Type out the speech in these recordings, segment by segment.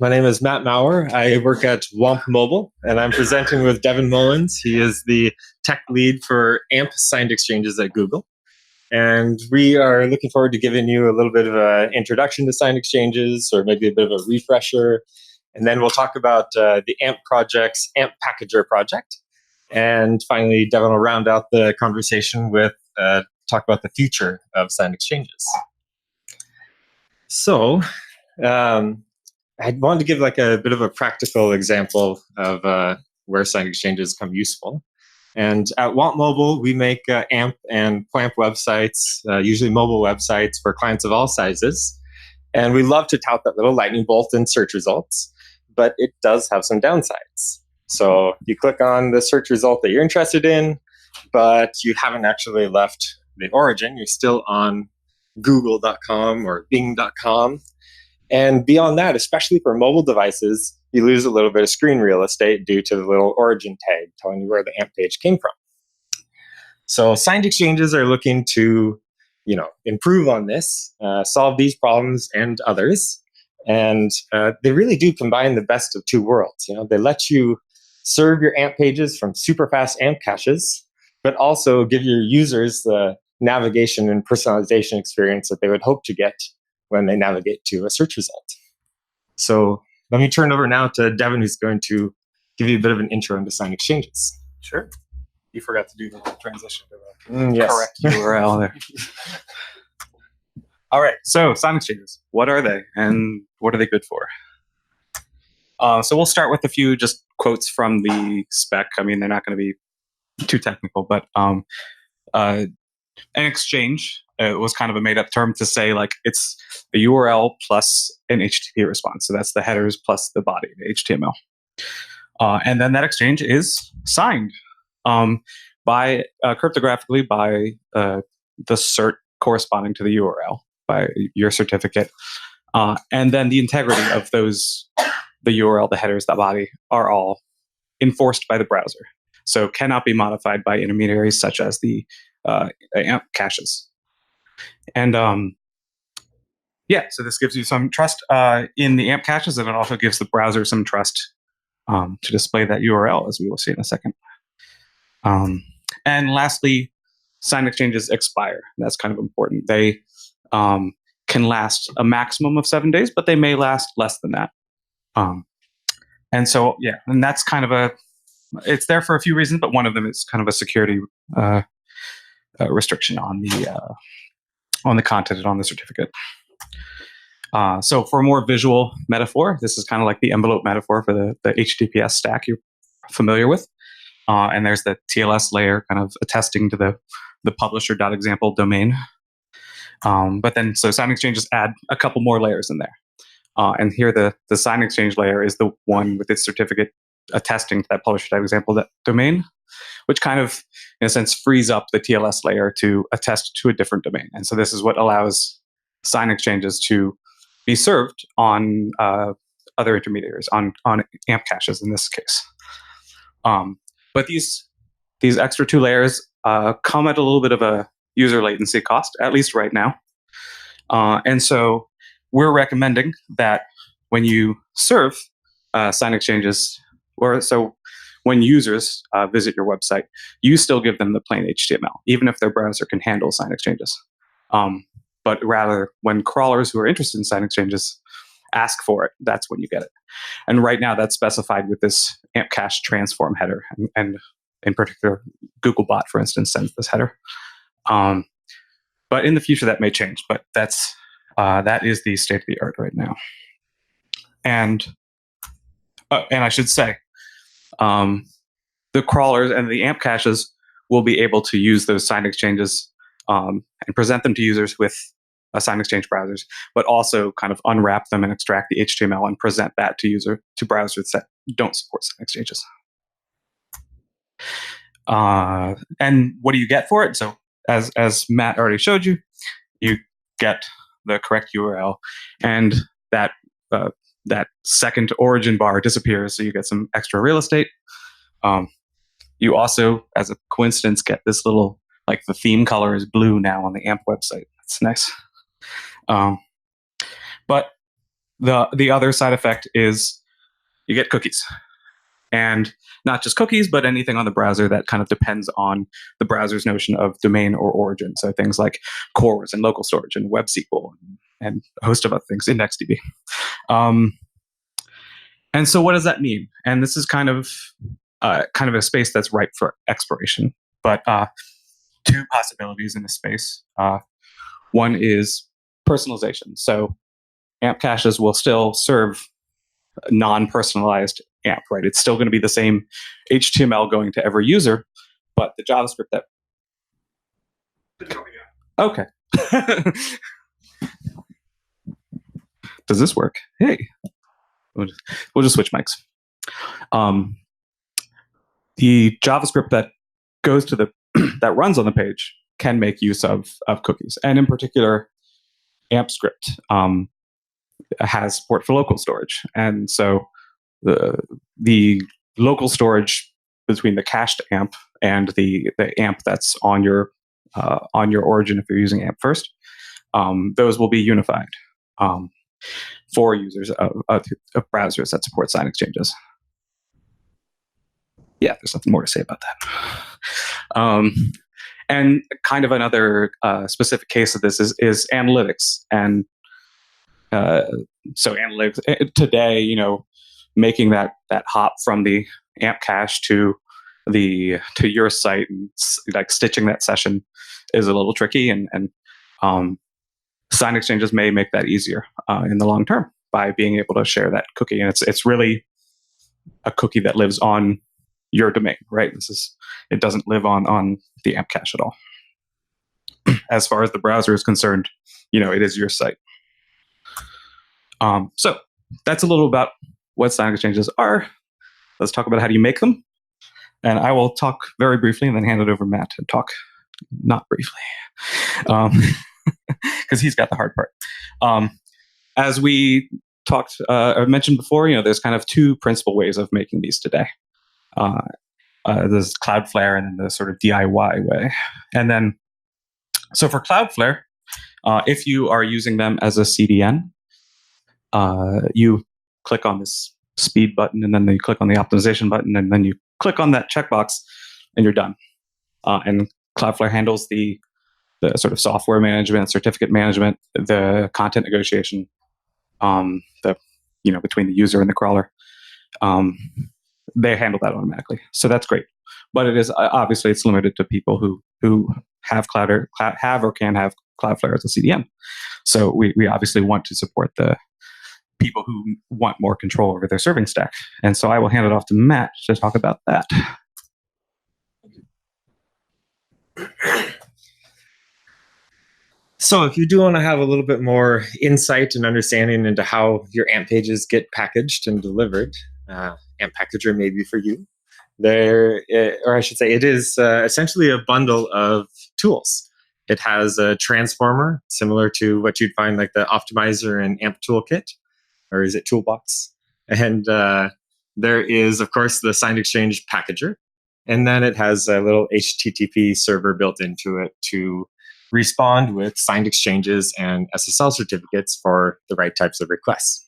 My name is Matt Maurer. I work at Womp Mobile, and I'm presenting with Devin Mullins. He is the tech lead for AMP signed exchanges at Google. And we are looking forward to giving you a little bit of an introduction to signed exchanges, or maybe a bit of a refresher. And then we'll talk about the AMP project's AMP Packager project. And finally, Devin will round out the conversation with talk about the future of signed exchanges. So, I wanted to give like a bit of a practical example of where signed exchanges come useful. And at Want Mobile, we make AMP and PLAMP websites, usually mobile websites for clients of all sizes. And we love to tout that little lightning bolt in search results, but it does have some downsides. So you click on the search result that you're interested in, but you haven't actually left the origin. You're still on google.com or bing.com. And beyond that, especially for mobile devices, you lose a little bit of screen real estate due to the little origin tag telling you where the AMP page came from. So signed exchanges are looking to, improve on this, solve these problems and others. And they really do combine the best of two worlds. They let you serve your AMP pages from super fast AMP caches, but also give your users the navigation and personalization experience that they would hope to get when they navigate to a search result. So let me turn over now to Devin, who's going to give you a bit of an intro into signed exchanges. Sure. You forgot to do the transition to the correct URL there. All right. So signed exchanges, what are they and what are they good for? So we'll start with a few just quotes from the spec. I mean, they're not going to be too technical, but an exchange was kind of a made-up term to say like it's a URL plus an HTTP response. So that's the headers plus the body, the HTML. And then that exchange is signed by cryptographically by the cert corresponding to the URL, by your certificate. And then the integrity of those, the URL, the headers, the body, are all enforced by the browser. So cannot be modified by intermediaries such as the AMP caches. And so this gives you some trust in the AMP caches, and it also gives the browser some trust to display that URL, as we will see in a second. And lastly, signed exchanges expire. That's kind of important. They can last a maximum of 7 days, but they may last less than that. And that's kind of it's there for a few reasons, but one of them is kind of a security restriction on the content and on the certificate. So for a more visual metaphor, this is kind of like the envelope metaphor for the HTTPS stack you're familiar with. And there's the TLS layer kind of attesting to the publisher.example domain. So signed exchanges add a couple more layers in there. And here the signed exchange layer is the one with its certificate attesting to that publisher.example domain, which kind of, in a sense, frees up the TLS layer to attest to a different domain. And so this is what allows signed exchanges to be served on other intermediaries, on AMP caches in this case. But these extra two layers come at a little bit of a user latency cost, at least right now. And so we're recommending that when you serve signed exchanges, when users visit your website, you still give them the plain HTML, even if their browser can handle signed exchanges. But rather, when crawlers who are interested in signed exchanges ask for it, that's when you get it. And right now, that's specified with this AMP cache transform header. And in particular, Googlebot, for instance, sends this header. But in the future, that may change. But that is the state of the art right now. And I should say, the crawlers and the AMP caches will be able to use those signed exchanges and present them to users with signed exchange browsers, but also kind of unwrap them and extract the HTML and present that to browsers that don't support signed exchanges. And what do you get for it? So as Matt already showed you, you get the correct URL, and that second origin bar disappears, so you get some extra real estate. You also, as a coincidence, get this little, like the theme color is blue now on the AMP website. That's nice. But The other side effect is you get cookies. And not just cookies, but anything on the browser that kind of depends on the browser's notion of domain or origin. So things like cores and local storage and web SQL and a host of other things, IndexedDB. And so what does that mean? And this is kind of a space that's ripe for exploration. But two possibilities in this space. One is personalization. So AMP caches will still serve non-personalized AMP, right? It's still going to be the same HTML going to every user, but the JavaScript that... Okay. Does this work? Hey. We'll just switch mics. The JavaScript that goes to that runs on the page can make use of cookies, and in particular, AMP script has support for local storage, and so the local storage between the cached AMP and the AMP that's on your origin, if you're using AMP first, those will be unified for users of browsers that support sign exchanges. Yeah, there's nothing more to say about that. And kind of another specific case of this is analytics. And so analytics today, making that hop from the AMP cache to your site and like stitching that session is a little tricky, and sign exchanges may make that easier in the long term by being able to share that cookie. And it's really a cookie that lives on your domain, right? It doesn't live on the AMP cache at all. As far as the browser is concerned, it is your site. So that's a little about what sign exchanges are. Let's talk about how do you make them. And I will talk very briefly and then hand it over to Matt to talk not briefly. Because he's got the hard part. As we talked, I mentioned before, there's kind of two principal ways of making these today. There's Cloudflare and then the sort of DIY way. And then, so for Cloudflare, if you are using them as a CDN, you click on this speed button, and then you click on the optimization button, and then you click on that checkbox, and you're done. And Cloudflare handles the sort of software management, certificate management, the content negotiation, between the user and the crawler. They handle that automatically, so that's great. But it is obviously it's limited to people who have have or can have Cloudflare as a CDN. So we obviously want to support the people who want more control over their serving stack. And so I will hand it off to Matt to talk about that. So if you do want to have a little bit more insight and understanding into how your AMP pages get packaged and delivered, AMP Packager may be for you. Or I should say, it is essentially a bundle of tools. It has a transformer similar to what you'd find like the optimizer and AMP toolkit, or is it toolbox? And there is, of course, the signed exchange packager. And then it has a little HTTP server built into it to respond with signed exchanges and SSL certificates for the right types of requests.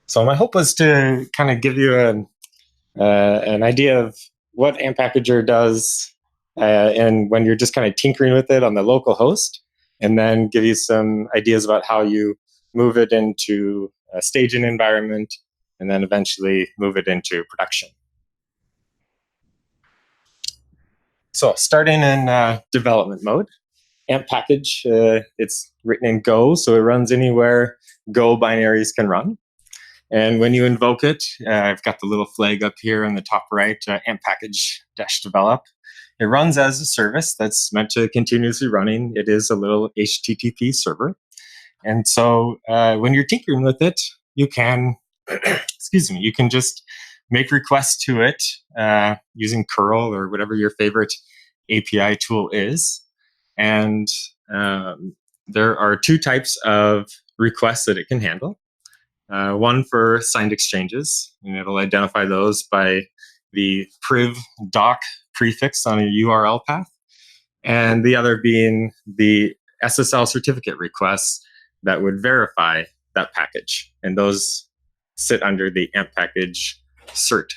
So my hope was to kind of give you an idea of what AMP Packager does, and when you're just kind of tinkering with it on the local host, and then give you some ideas about how you move it into a staging environment, and then eventually move it into production. So starting in development mode, AMP package, it's written in Go, so it runs anywhere Go binaries can run. And when you invoke it, I've got the little flag up here in the top right, AMP package-develop. It runs as a service that's meant to continuously running. It is a little HTTP server. And so when you're tinkering with it, you can, you can just make requests to it using curl or whatever your favorite API tool is. And there are two types of requests that it can handle. One for signed exchanges, and it'll identify those by the priv doc prefix on a URL path. And the other being the SSL certificate requests that would verify that package. And those sit under the AMP package cert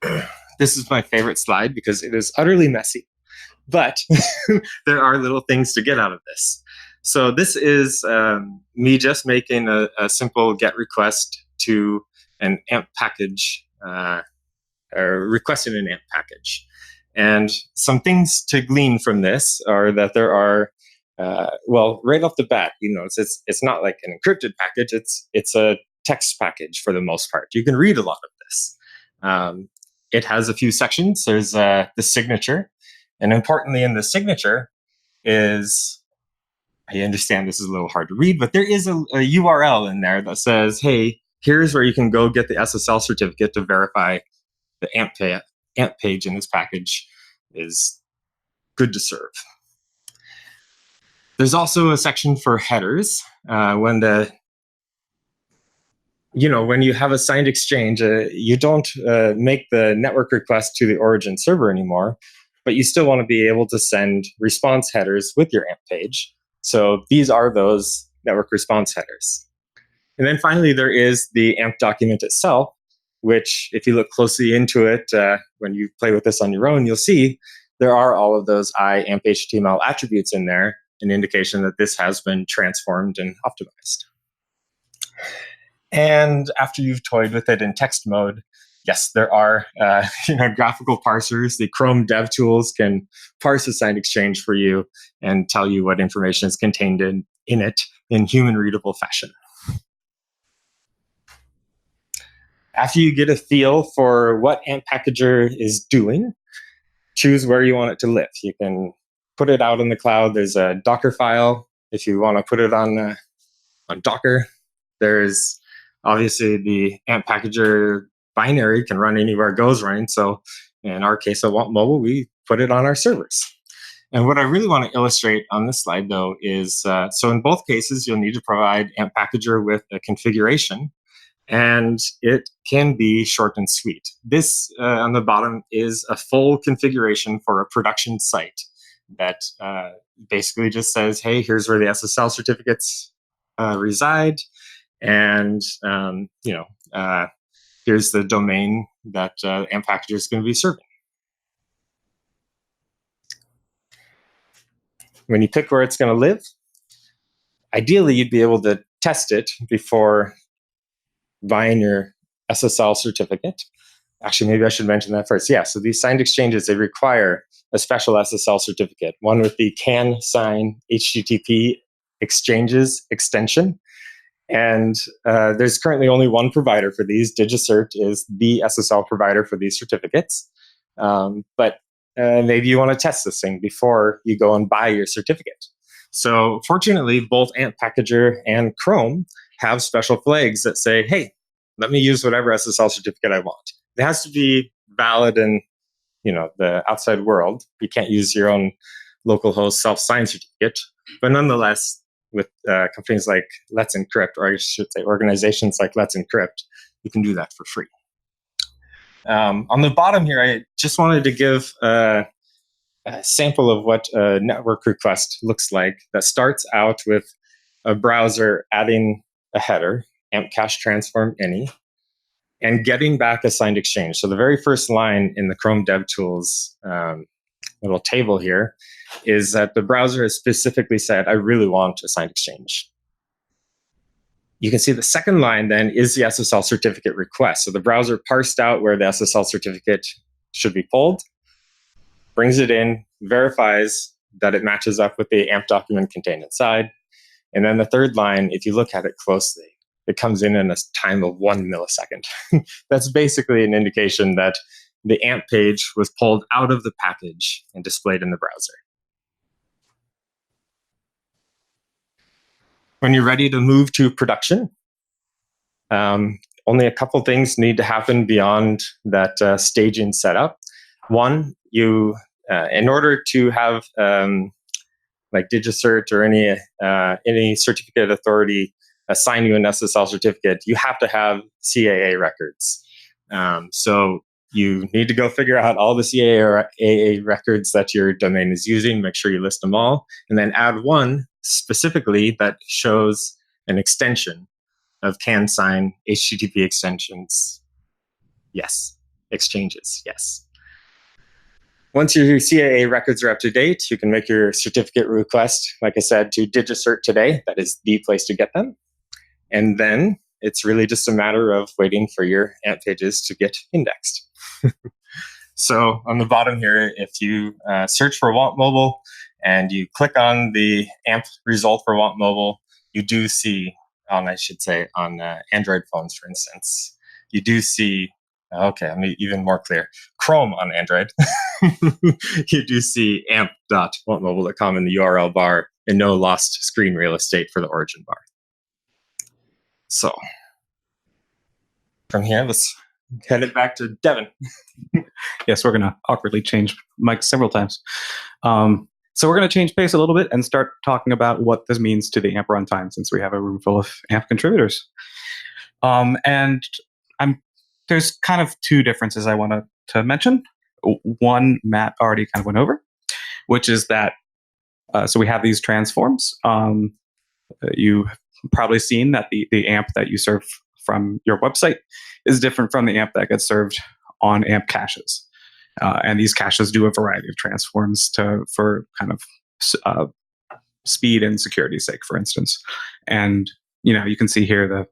path. This is my favorite slide because it is utterly messy, but there are little things to get out of this. So this is me just making a simple GET request to an AMP package, or requesting an AMP package. And some things to glean from this are that there are, well, right off the bat, you know, it's not like an encrypted package. It's a text package for the most part. You can read a lot of this. It has a few sections. There's the signature. And importantly, in the signature is, I understand this is a little hard to read, but there is a URL in there that says, hey, here's where you can go get the SSL certificate to verify the AMP page in this package is good to serve. There's also a section for headers. When you have a signed exchange, you don't make the network request to the origin server anymore, but you still want to be able to send response headers with your AMP page. So these are those network response headers. And then finally, there is the AMP document itself, which if you look closely into it, when you play with this on your own, you'll see there are all of those AMP HTML attributes in there, an indication that this has been transformed and optimized. And after you've toyed with it in text mode, yes, there are graphical parsers. The Chrome dev tools can parse a signed exchange for you and tell you what information is contained in it in human readable fashion. After you get a feel for what AMP Packager is doing, choose where you want it to live. You can put it out in the cloud. There's a Docker file if you want to put it on Docker. There's obviously the AMP Packager binary can run anywhere it goes running. So in our case at Want Mobile, we put it on our servers. And what I really want to illustrate on this slide, though, is so in both cases, you'll need to provide AMP Packager with a configuration. And it can be short and sweet. This on the bottom is a full configuration for a production site that basically just says, hey, here's where the SSL certificates reside. And, here's the domain that AMP Packager is going to be serving. When you pick where it's going to live, ideally, you'd be able to test it before buying your SSL certificate. Actually, maybe I should mention that first. Yeah, so these signed exchanges, they require a special SSL certificate, one with the can sign HTTP exchanges extension. And there's currently only one provider for these. DigiCert is the SSL provider for these certificates. But maybe you want to test this thing before you go and buy your certificate. So fortunately, both AMP Packager and Chrome have special flags that say, hey, let me use whatever SSL certificate I want. It has to be valid in the outside world. You can't use your own localhost self-signed certificate. But nonetheless, with companies like Let's Encrypt, or I should say organizations like Let's Encrypt, you can do that for free. On the bottom here, I just wanted to give a sample of what a network request looks like that starts out with a browser adding a header, AMP cache transform any, and getting back a signed exchange. So the very first line in the Chrome DevTools little table here is that the browser has specifically said, I really want a signed exchange. You can see the second line then is the SSL certificate request. So the browser parsed out where the SSL certificate should be pulled, brings it in, verifies that it matches up with the AMP document contained inside. And then the third line, if you look at it closely, it comes in a time of 1 millisecond. That's basically an indication that the AMP page was pulled out of the package and displayed in the browser. When you're ready to move to production, only a couple things need to happen beyond that staging setup. One, you, in order to have like DigiCert or any certificate authority assign you an SSL certificate, you have to have CAA records. So you need to go figure out all the CA or AA records that your domain is using, make sure you list them all, and then add one specifically that shows an extension of CanSign HTTP extensions. Yes. Exchanges. Yes. Once your CAA records are up to date, you can make your certificate request, like I said, to DigiCert today. That is the place to get them. And then it's really just a matter of waiting for your AMP pages to get indexed. So on the bottom here, if you search for Want Mobile and you click on the AMP result for Want Mobile, you do see, on Android phones, for instance, you do see, okay, I'm even more clear, Chrome on Android, you do see amp.wantmobile.com in the URL bar and no lost screen real estate for the origin bar. So from here, let's head it back to Devin. Yes, we're going to awkwardly change mics several times. So we're going to change pace a little bit and start talking about what this means to the AMP runtime, since we have a room full of AMP contributors. There's kind of two differences I want to mention. One, Matt already kind of went over, which is that, so we have these transforms. You've probably seen that the AMP that you serve from your website is different from the AMP that gets served on AMP caches. And these caches do a variety of transforms for kind of speed and security's sake, for instance. And, you can see here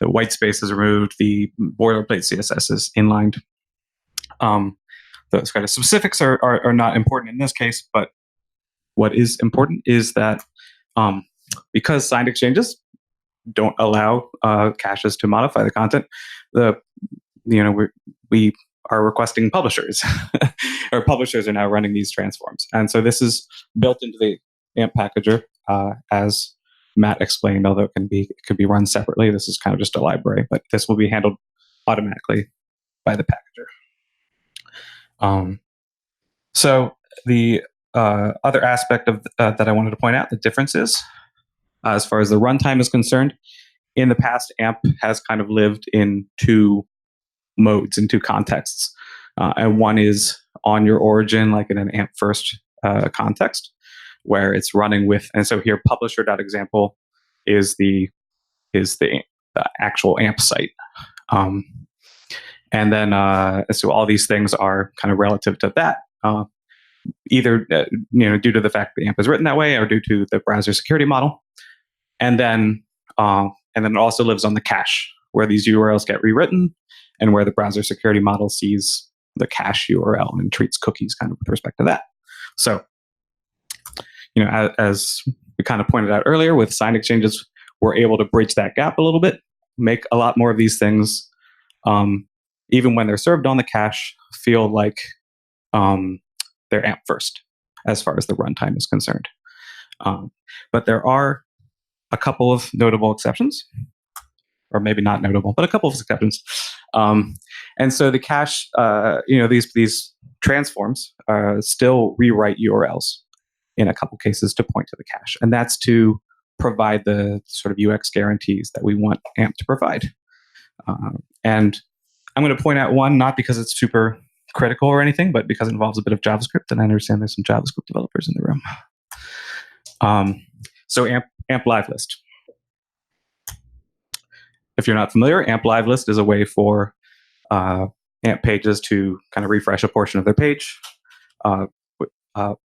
the white space is removed, the boilerplate CSS is inlined. Those kind of specifics are not important in this case, but what is important is that because signed exchanges don't allow caches to modify the content, we are requesting publishers, or publishers are now running these transforms. And so this is built into the AMP packager, as Matt explained, although it could be run separately. This is kind of just a library, but this will be handled automatically by the packager. So the other aspect of that I wanted to point out, the difference is, as far as the runtime is concerned, in the past, AMP has kind of lived in two modes, in two contexts. And one is on your origin, like in an AMP first context, where it's running with, and so here publisher.example is the actual AMP site. And then, so all these things are kind of relative to that, either due to the fact that AMP is written that way or due to the browser security model. And then it also lives on the cache, where these URLs get rewritten and where the browser security model sees the cache URL and treats cookies kind of with respect to that. So, as we kind of pointed out earlier, with signed exchanges, we're able to bridge that gap a little bit, make a lot more of these things, even when they're served on the cache, feel like they're AMP first as far as the runtime is concerned. But there are a couple of notable exceptions, or maybe not notable, but a couple of exceptions. And so the cache, these transforms still rewrite URLs in a couple cases to point to the cache. And that's to provide the sort of UX guarantees that we want AMP to provide. And I'm going to point out one, not because it's super critical or anything, but because it involves a bit of JavaScript, and I understand there's some JavaScript developers in the room. So AMP live list. If you're not familiar, AMP live list is a way for AMP pages to kind of refresh a portion of their page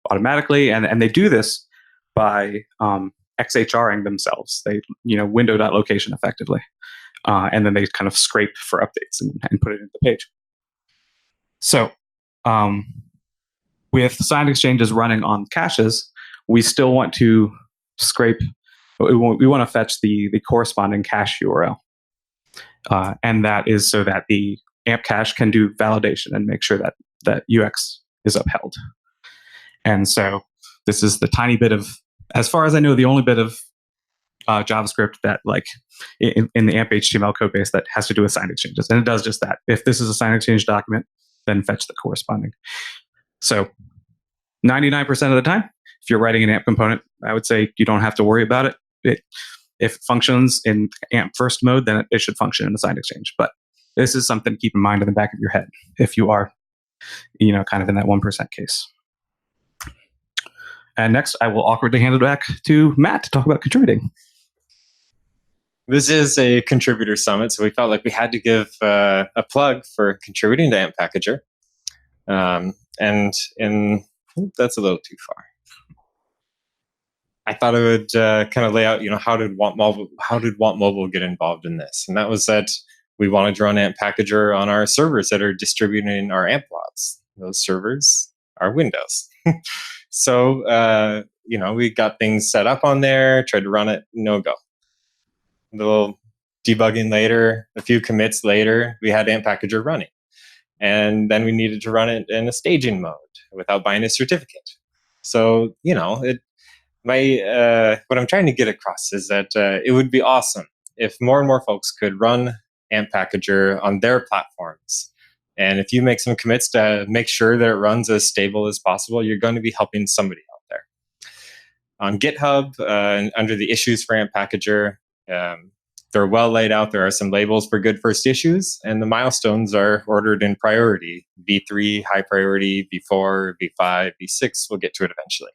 automatically, and they do this by XHRing themselves. They window.location effectively, and then they kind of scrape for updates and put it into the page. So with signed exchanges running on caches, we still want to scrape. We want to fetch the corresponding cache URL, and that is so that the AMP cache can do validation and make sure that UX is upheld. And so this is the tiny bit of, as far as I know, the only bit of JavaScript that, like in the AMP HTML code base, that has to do with signed exchanges, and it does just that. If this is a signed exchange document, then fetch the corresponding. So 99% of the time, if you're writing an AMP component, I would say you don't have to worry about it. If it functions in AMP first mode, then it should function in the signed exchange. But this is something to keep in mind in the back of your head if you are, kind of in that 1% case. And next, I will awkwardly hand it back to Matt to talk about contributing. This is a contributor summit, so we felt like we had to give a plug for contributing to AMP Packager. That's a little too far. I thought I would kind of lay out, how did Want Mobile get involved in this? And that was that we wanted to run AMP Packager on our servers that are distributing our AMP lots. Those servers are Windows. So, we got things set up on there, tried to run it, no go. A little debugging later, a few commits later, we had AMP Packager running. And then we needed to run it in a staging mode without buying a certificate. So, what I'm trying to get across is that it would be awesome if more and more folks could run AMP Packager on their platforms. And if you make some commits to make sure that it runs as stable as possible, you're going to be helping somebody out there. On GitHub, under the issues for AMP Packager, they're well laid out. There are some labels for good first issues, and the milestones are ordered in priority. V3, high priority, V4, V5, V6. We'll get to it eventually.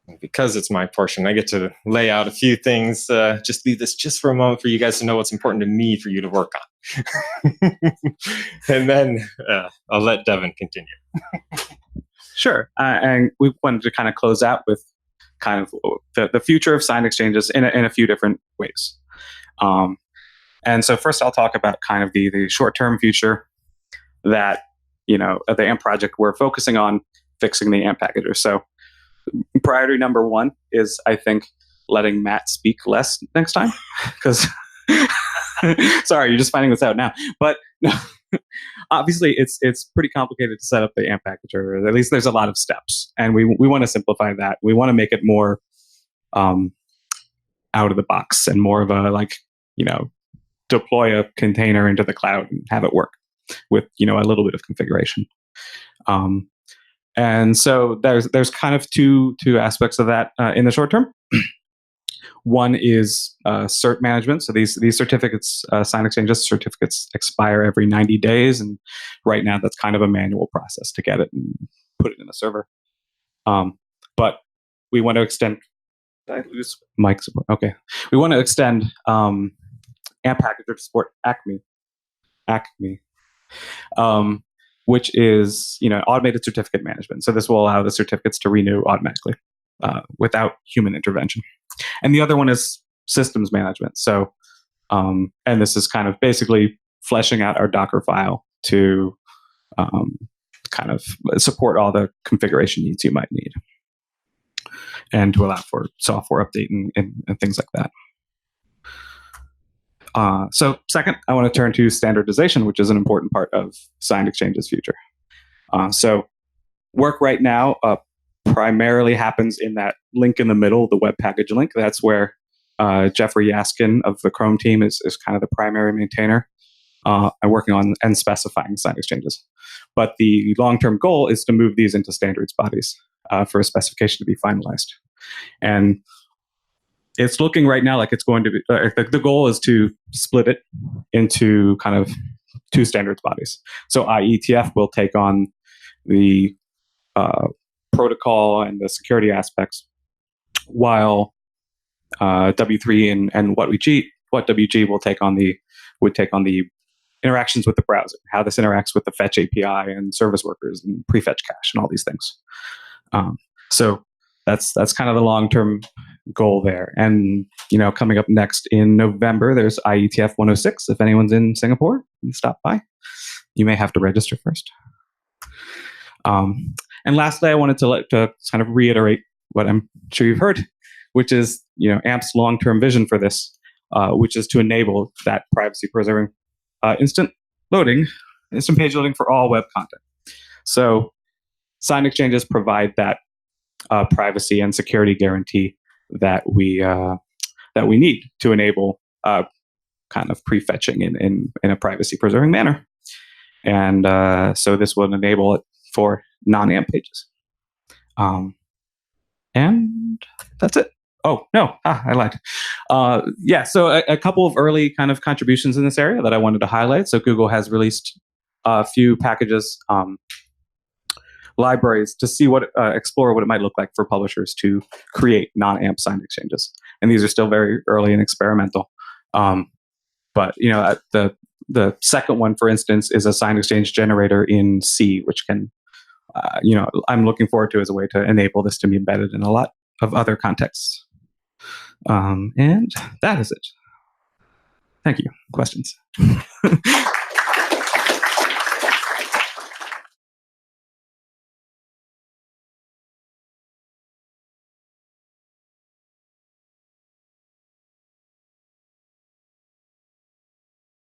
And because it's my portion, I get to lay out a few things. Just leave this just for a moment for you guys to know what's important to me for you to work on. And then I'll let Devin continue. Sure. And we wanted to kind of close out with kind of the future of signed exchanges in a few different ways. And so first I'll talk about kind of the short-term future that, of the AMP project we're focusing on fixing the AMP packager. So priority number one is, I think, letting Matt speak less next time. Because, sorry, you're just finding this out now. But no, obviously, it's pretty complicated to set up the AMP packager. At least there's a lot of steps. And we want to simplify that. We want to make it more out of the box and more of a, deploy a container into the cloud and have it work with, a little bit of configuration. And so there's kind of two aspects of that in the short term. One is cert management. So these certificates, sign exchanges certificates expire every 90 days. And right now that's kind of a manual process to get it and put it in a server. But we want to extend, did I lose mic support? Okay. We want to extend AMP Packager to support Acme, which is automated certificate management. So this will allow the certificates to renew automatically without human intervention. And the other one is systems management. So, and this is kind of basically fleshing out our Docker file to kind of support all the configuration needs you might need, and to allow for software update and things like that. So second, I want to turn to standardization, which is an important part of signed exchange's future. So work right now primarily happens in that link in the middle, the web package link. That's where Jeffrey Yaskin of the Chrome team is kind of the primary maintainer and working on and specifying signed exchanges. But the long-term goal is to move these into standards bodies for a specification to be finalized. And it's looking right now like it's going to be, the goal is to split it into kind of two standards bodies. So IETF will take on the protocol and the security aspects, while W3 and WhatWG will take on the interactions with the browser, how this interacts with the fetch API and service workers and prefetch cache and all these things. So that's kind of the long-term goal there. And coming up next in November, there's IETF 106. If anyone's in Singapore, you stop by. You may have to register first. And lastly, I wanted to kind of reiterate what I'm sure you've heard, which is AMP's long-term vision for this, which is to enable that privacy-preserving instant page loading for all web content. So signed exchanges provide that privacy and security guarantee that we need to enable kind of prefetching in a privacy-preserving manner. And so this will enable it for non-AMP pages. And that's it. Oh, no, I lied. Yeah, so a couple of early kind of contributions in this area that I wanted to highlight. So Google has released a few packages, libraries to see explore what it might look like for publishers to create non-AMP signed exchanges. And these are still very early and experimental. But the second one, for instance, is a signed exchange generator in C, which can, I'm looking forward to as a way to enable this to be embedded in a lot of other contexts. And that is it. Thank you. Questions?